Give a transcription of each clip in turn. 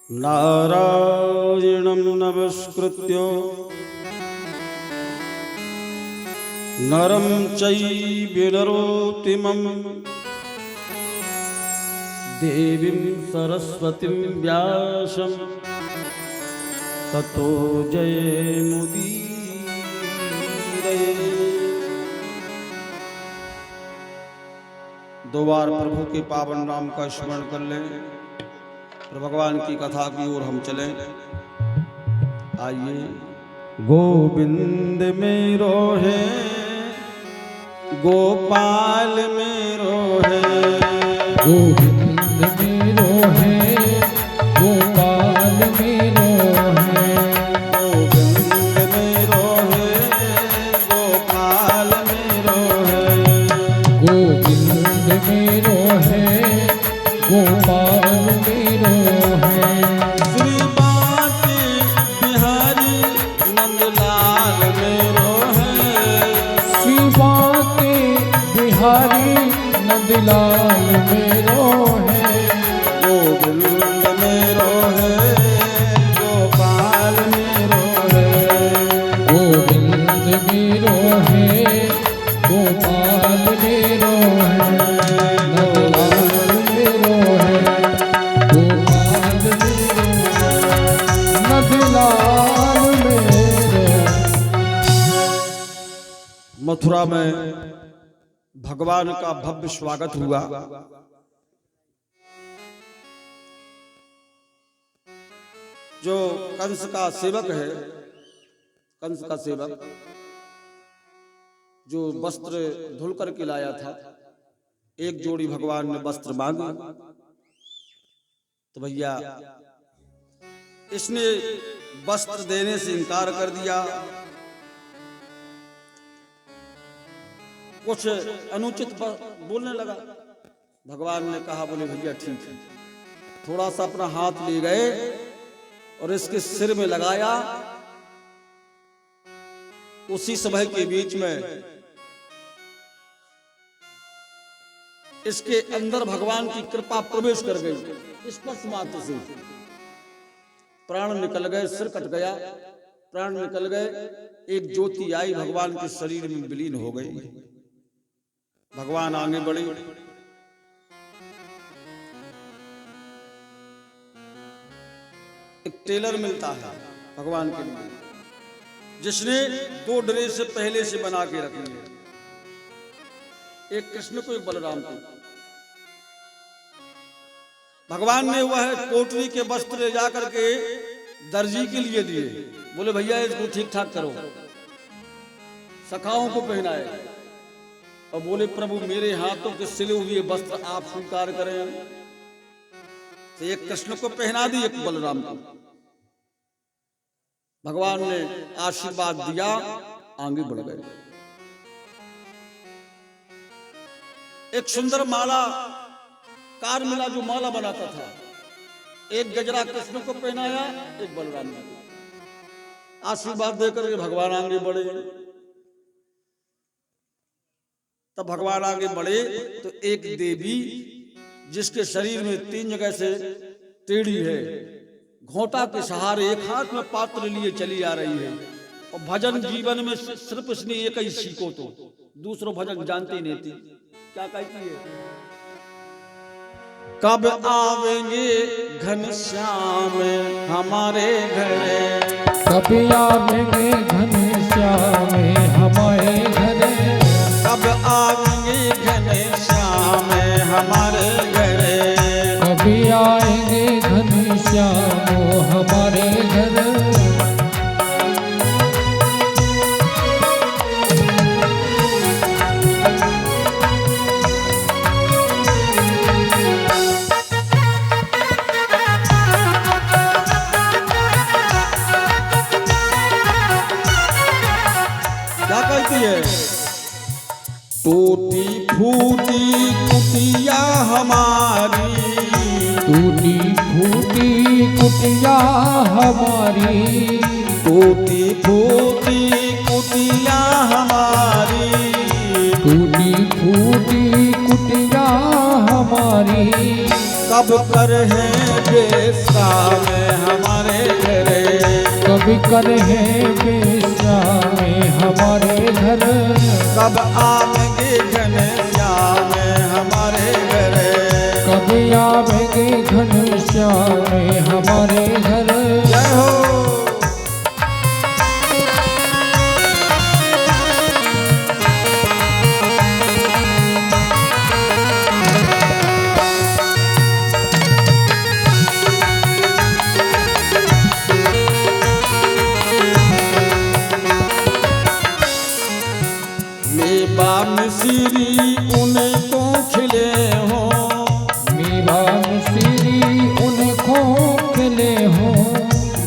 नारायणं नमस्कृत्य नरं चैव नरोत्तमं देवीं सरस्वतीं व्यासं ततो जयमुदीरये। दो बार प्रभु के पावन नाम का स्मरण कर लें, तो भगवान की कथा की ओर हम चलें। आइए। गोविंद मेरो है, गोपाल मेरो है, गोविंद मेरो है, गोपाल मेरो है, गोविंद मेरो है, गोपाल मेरो है, गोविंद मेरो है, गोपाल मेरो है। श्री बांके बिहारी नंदलाल मेरो है, श्री बांके बिहारी नंदलाल मेरो है, गोविंद मेरो है, गोपाल मेरो है, गोविंद मेरो है, गोपाल मेरो है, नंदलाल मेरो है, गोपाल मेरो है, नंदलाल मेरो। मथुरा में भगवान का भव्य स्वागत हुआ। जो कंस का सेवक है, कंस का सेवक जो वस्त्र धुल करके लाया था, एक जोड़ी भगवान ने वस्त्र मांगी, तो भैया इसने वस्त्र देने से इनकार कर दिया। कुछ अनुचित बोलने लगा। भगवान ने कहा, बोले भैया ठीक है। थोड़ा सा अपना हाथ ले गए और इसके सिर में लगाया। उसी समय के बीच में इसके अंदर भगवान की कृपा प्रवेश कर गई। स्पर्श मात्र से प्राण निकल गए, सिर कट गया, प्राण निकल गए। एक ज्योति आई, भगवान के शरीर में विलीन हो गई। भगवान आगे बढ़े। एक टेलर मिलता है भगवान के लिए, जिसने दो ड्रेस पहले से बना के रखी है, एक कृष्ण को एक बलराम को। भगवान ने वह कोटरी के वस्त्र ले जाकर के दर्जी के लिए दिए। बोले भैया इसको ठीक ठाक करो, सखाओं को पहनाए। और बोले प्रभु मेरे हाथों के सिले हुए वस्त्र आप स्वीकार करें। तो एक कृष्ण को पहना दी, एक बलराम को। भगवान ने आशीर्वाद दिया, आगे बढ़ गए। एक सुंदर माला कार मिला, जो माला बनाता था। एक गजरा कृष्ण को पहनाया, एक बलराम को। आशीर्वाद देकर के भगवान आगे बढ़े। तब भगवान आगे बढ़े तो एक देवी, जिसके शरीर में 3 जगह से टेढ़ी है, घोंटा के सहारे एक हाथ में पात्र लिए चली आ रही है। और भजन जीवन में सिर्फ इसने एक ही सीखो, तो दूसरों भजन जानते नहीं थी। क्या कहती है? कब आवेंगे घनश्याम हमारे घरे, कब आवेंगे घनश्याम हमारे घरे, कब आवेंगे घनश्याम हमारे घरे, कभी आएंगे घनश्याम हमारे घर। क्या कहती है? टूटी फूटी कुटिया हमारी, टूटी फूटी कुटिया हमारी, टूटी फूटी कुटिया हमारी, टूटी फूटी कुटिया हमारी, कब कर है बेशाम हमारे घरे, कभी कर है बेशाम हमारे घर, कब आवेंगे घनश्याम हमारे घरे, कभी आवेंगे घनश्याम हमारे घर। जय हो। मेवा मिश्री उनको खिले हो, मेवा मिश्री उनको खिले हो,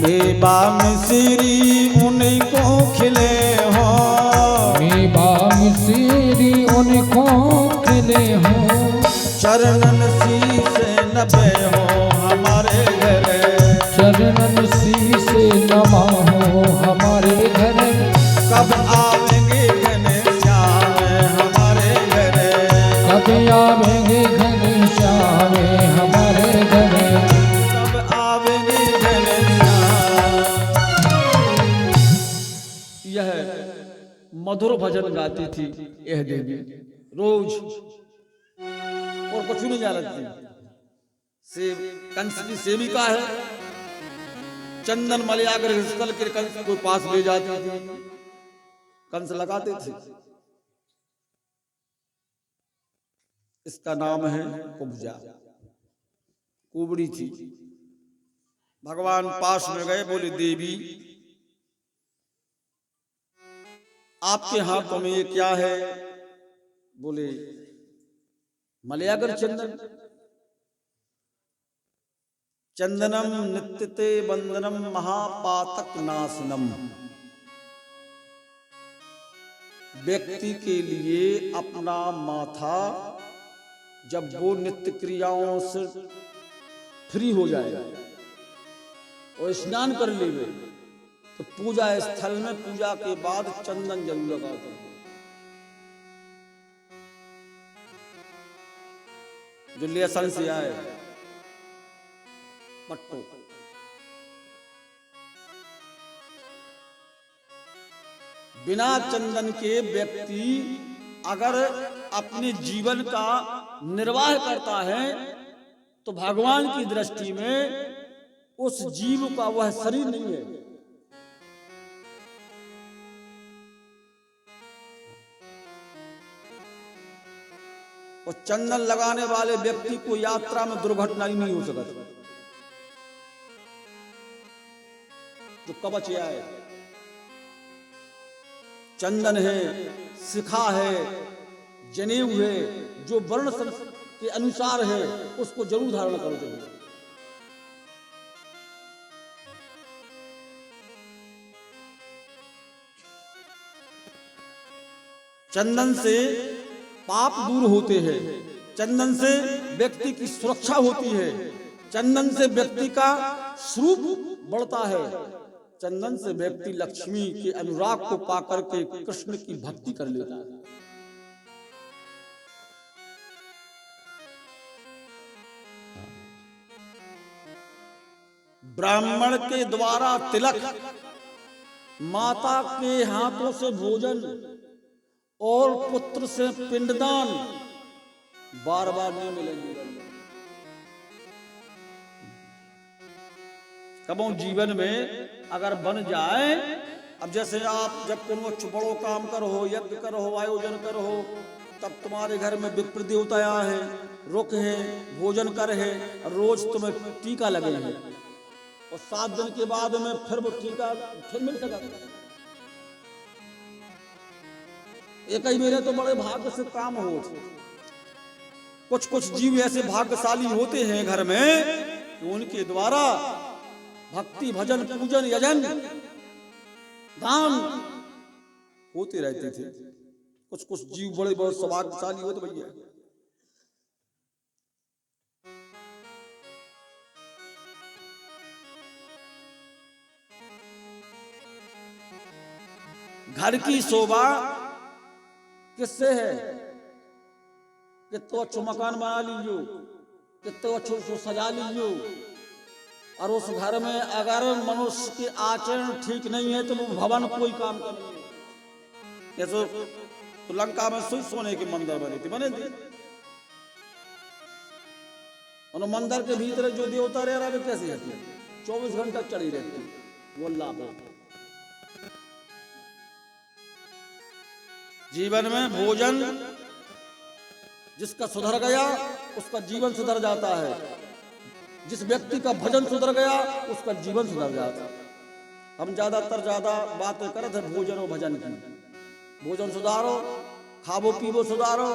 मेवा मिश्री उनको खिले हो, मेवा मिश्री उनको खिले हो, चरणन शीश नभे हो हमारे घरे, चरणन शीश नमा हो हमारे घर। कब आवेंगे घनश्याम हमारे घरे, कब आवेंगे घनश्याम हमारे घर, कब आवेंगे घनश्याम। यह मधुर भजन गाती थी यह देवी रोज, और कुछ नहीं जानती। कंस की सेविका है, चंदन मलयागर स्थल के कंस को पास ले जाती थी, कंस लगाते थे। इसका नाम है कुब्जा, कुबड़ी थी। भगवान पास में गए, बोले देवी आपके हाथों में ये क्या है? बोले मलयागर चंदन, चंदनम नित्यते बंदनम महापातक नाशनम। व्यक्ति के लिए अपना माथा जब वो नित्य क्रियाओं से फ्री हो जाएगा और स्नान कर लेवे तो पूजा स्थल में पूजा के बाद चंदन जरूर लगाते हैं। जो लेसन से आए पट्टो, बिना चंदन के व्यक्ति अगर अपने जीवन का निर्वाह करता है तो भगवान की दृष्टि में उस जीव का वह शरीर नहीं है। और चंदन लगाने वाले व्यक्ति को यात्रा में दुर्घटना ही नहीं हो सकती। जो कवच है, चंदन है, शिखा है, जनेऊ है, जो वर्ण के अनुसार है उसको जरूर धारण करो चाहिए। चंदन से पाप दूर होते हैं, चंदन से व्यक्ति की सुरक्षा होती है, चंदन से व्यक्ति का स्वरूप बढ़ता है, चंदन से व्यक्ति लक्ष्मी के अनुराग को पाकर के कृष्ण की भक्ति कर लेता है। ब्राह्मण के द्वारा तिलक, माता के हाथों से भोजन और पुत्र से पिंडदान बार बार नहीं मिलेंगे। कबो जीवन में अगर बन जाए, अब जैसे आप जब कुछ बड़ो काम करो, यज्ञ करो, आयोजन करो, तब तुम्हारे घर में विप्र देवता है, रुक है, भोजन कर है, रोज तुम्हें टीका लगे है और 7 दिन के बाद में फिर वो टीका फिर मिल सका। एक ही मेरे तो बड़े भाग्य से काम हो। कुछ जीव ऐसे भाग्यशाली होते हैं घर में कि उनके द्वारा भक्ति, भजन, पूजन, यजन, दान होते रहते थे। कुछ जीव बड़े बहुत सौभाग्यशाली होते भैया। घर की शोभा किससे है कि तो अच्छा मकान बना लीजिए, कितने अच्छे से सजा लीजिए, और उस घर में अगर मनुष्य के आचरण ठीक नहीं है तो वो भवन कोई काम का नहीं है। जैसे तो लंका में सोने के मंदिर बने थे, और मंदिर के भीतर जो देवता रह रहा है कैसे रहती है, 24 घंटा चढ़ी रहती है। वो लाभ है जीवन में। भोजन जिसका सुधर गया उसका जीवन सुधर जाता है, जिस व्यक्ति का भजन सुधर गया उसका जीवन सुधर जाता है। हम ज्यादा बातें करते हैं भोजन और भजन की। भोजन सुधारो, खावो पीवो सुधारो,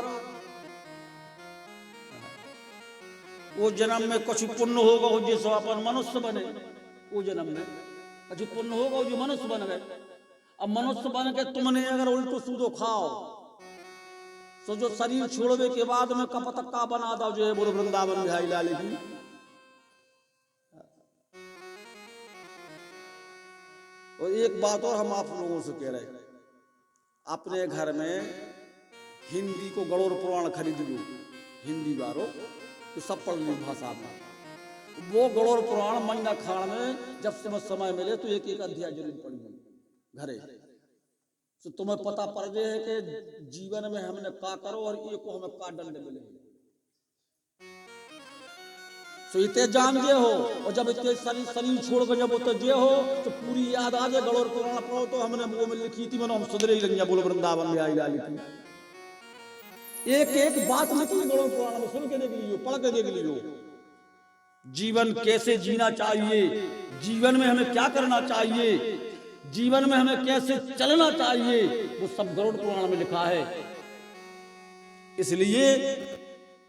वो जन्म में कुछ पुण्य होगा जिससे अपन मनुष्य बने, वो जन्म में कुछ पुण्य होगा जो मनुष्य बन गए। अब मनुष्य बन के तुमने अगर उल्टो सूदो खाओ तो जो शरीर छोड़ने के बाद में कपतक्का बना दो, जो है बोलो वृंदावन बिहारी लाल की। और एक बात और हम आप लोगों से कह रहे हैं, अपने घर में हिंदी को गणोर पुराण खरीद लो, हिंदी वालों तो सब पढ़ ली भाषा में। वो गणोर पुराण महीना खान में जब से समय मिले तो एक एक अध्याय जरूर पढ़िए घरे, तो तुम्हें पता पड़ जाए कि जीवन में हमने का करो और ये को हमें का दंड मिले। तो इतने जान जे हो, और जब इतने शरीर छोड़ कर जब उतर जे हो तो पूरी याद आ जाए गणोर पुराण पढ़ो तो हमने वो में लिखी थी, मैंने हम सुधरे ही लंगिया बोलो वृंदावन में आई डाली थी। एक एक बात लिखी गणोर पुराण में, सुन के देख लीजिए, पढ़ के देख लीजिए। जीवन कैसे जीना चाहिए, जीवन में हमें क्या करना चाहिए, जीवन में हमें कैसे चलना चाहिए, वो सब गरुड़ पुराण में लिखा है। इसलिए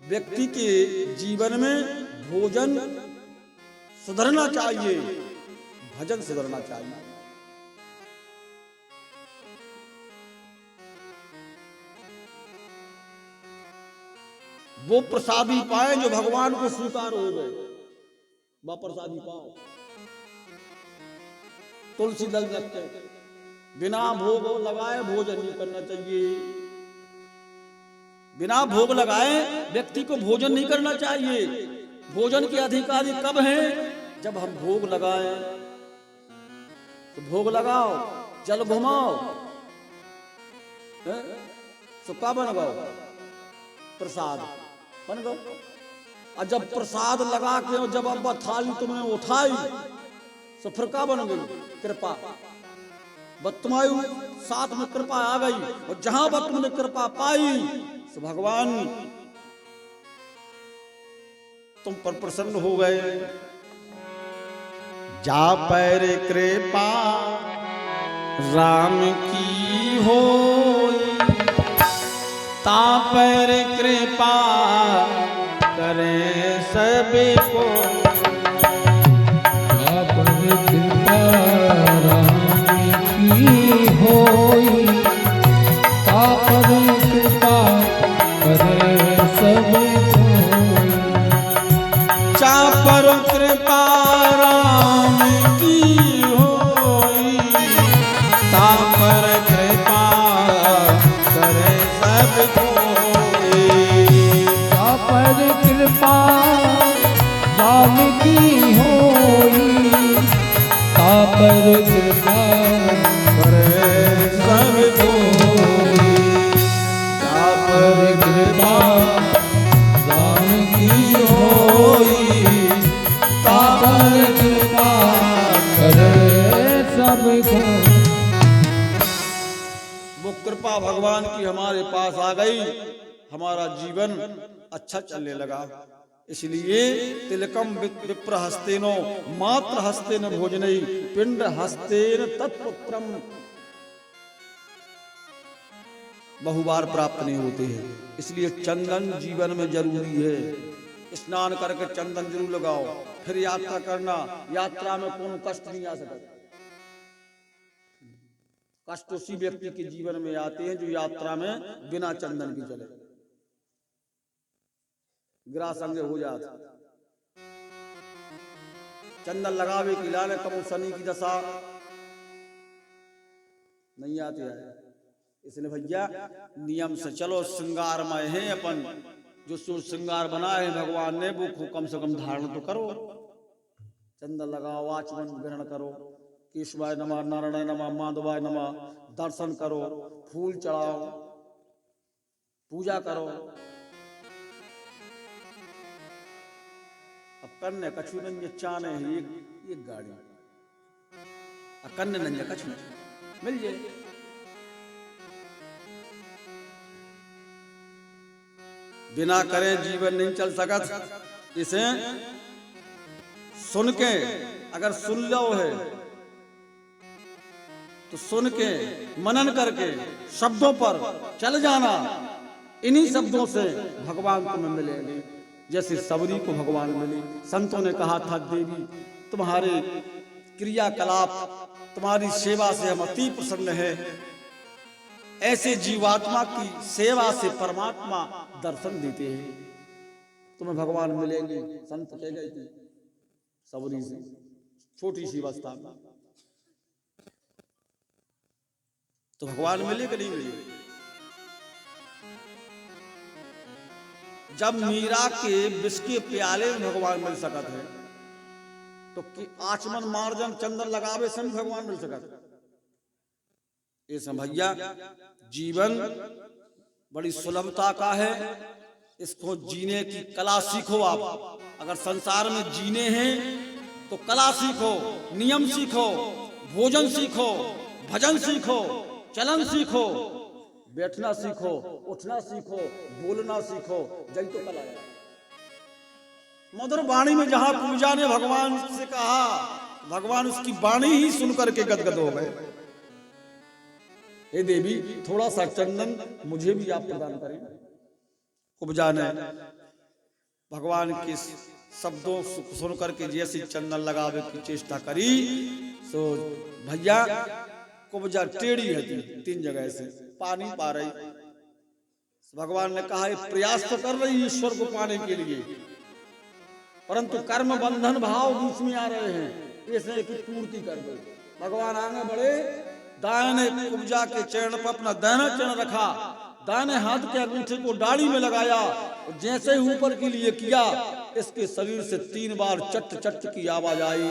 व्यक्ति के जीवन में भोजन सुधरना चाहिए, भजन सुधरना चाहिए। वो प्रसादी पाए जो भगवान को स्वीकार हो गए, वह प्रसादी पाओ। तुलसी दल रखते बिना भोग लगाए भोजन नहीं करना चाहिए। बिना भोग लगाए व्यक्ति को भोजन नहीं करना चाहिए। भोजन के अधिकारी कब हैं? जब हम भोग लगाएं। तो भोग लगाओ, जल घुमाओ, तो क्या बन गो? प्रसाद बन गो। और जब प्रसाद लगा के जब अब थाली तुमने उठाई तो फिर क्या बन गई? कृपा। बतमायु साथ में कृपा आ गई, और जहां पर तुमने कृपा पाई तो भगवान तुम पर प्रसन्न हो गए। जा पर कृपा राम की होई, ता पर कृपा करे सबको। ता पर कृपा राम की होई, ता पर कृपा करे सबको। चा पर कृपा राम की होई, ता पर कृपा करे सबको। ता पर कृपा राम की होई, ता पर कृपा करे सबको। ता पर कृपा राम की होई, ता पर कृपा करे सबको। वो कृपा भगवान की हमारे पास आ गई, हमारा जीवन अच्छा चलने लगा। इसलिए तिलकम विप्र हस्तेनो मात्र हस्तेन भोजनई पिंड हस्तेन तत्पुत्रम। बहुबार प्राप्त नहीं होते हैं, इसलिए चंदन जीवन में जरूरी है। स्नान करके चंदन जरूर लगाओ, फिर यात्रा करना। यात्रा में कोई कष्ट नहीं आ सकता। कष्ट उसी व्यक्ति के जीवन में आते हैं जो यात्रा में बिना चंदन के चले, गिरा संगे हो जाता। चंदन लगावे की लाने कबू शनि की दशा नहीं आती है। इसलिए भैया नियम से चलो, श्रृंगारमय है अपन। जो सूर्य श्रृंगार बनाए हैं भगवान ने वो कम से कम धारण तो करो, चंदन लगाओ, आचमन ग्रहण करो, केशवाय नमः, नारायण नमः, माधवाय नमः, दर्शन करो, फूल चढ़ाओ, पूजा करो। अब कन्या कछु नंज चाने एक गाड़ी कन्या नंज कछु मिल जाए। बिना करे जीवन नहीं चल सकत। इसे सुन के अगर सुन लो है तो सुन के मनन करके शब्दों पर चल जाना, इन्हीं शब्दों से भगवान तुम्हें मिलेंगे। जैसे सबरी को भगवान मिली, संतों ने कहा था देवी तुम्हारे क्रियाकलाप, तुम्हारी सेवा से हम अति प्रसन्न है। ऐसे जीवात्मा की सेवा से परमात्मा दर्शन देते हैं, तुम्हें भगवान मिलेंगे। संत कह गए थे सबरी से, छोटी सी अवस्था में। तो भगवान मिले कि नहीं मिले? जब मीरा के विष के प्याले में भगवान मिल सकत है, तो आचमन मार्जन चंदन लगावे से भगवान मिल सकत है। ये भैया जीवन बड़ी सुलभता का है, इसको जीने की कला सीखो। आप अगर संसार में जीने हैं तो कला सीखो, नियम सीखो, भोजन सीखो, भजन सीखो, चलन सीखो, बैठना सीखो, उठना सीखो, बोलना सीखो, जय तो कला है। मधुर वाणी में जहां पूजा ने भगवान से कहा, भगवान उसकी वाणी ही सुनकर के गदगद हो गए। हे देवी थोड़ा सा चंदन मुझे भी आप प्रदान करें। कुब्जा ने भगवान के शब्दों सुन करके जैसे चंदन लगावे की चेष्टा करी, सो भैया कुब्जा टेढ़ी है, तीन जगह से पानी पा रही। भगवान ने कहा प्रयास तो कर रही ईश्वर को पाने के लिए, परंतु कर्म बंधन भाव बीच में आ रहे हैं, इसने की पूर्ति कर दो। भगवान आगे बढ़े, दाहिने कुब्जा के चरण पर अपना दाहिना चरण रखा, दाहिने हाथ के अंगूठे को दाढ़ी में लगाया, जैसे ऊपर के लिए किया, इसके शरीर से 3 बार चट चट की आवाज आई।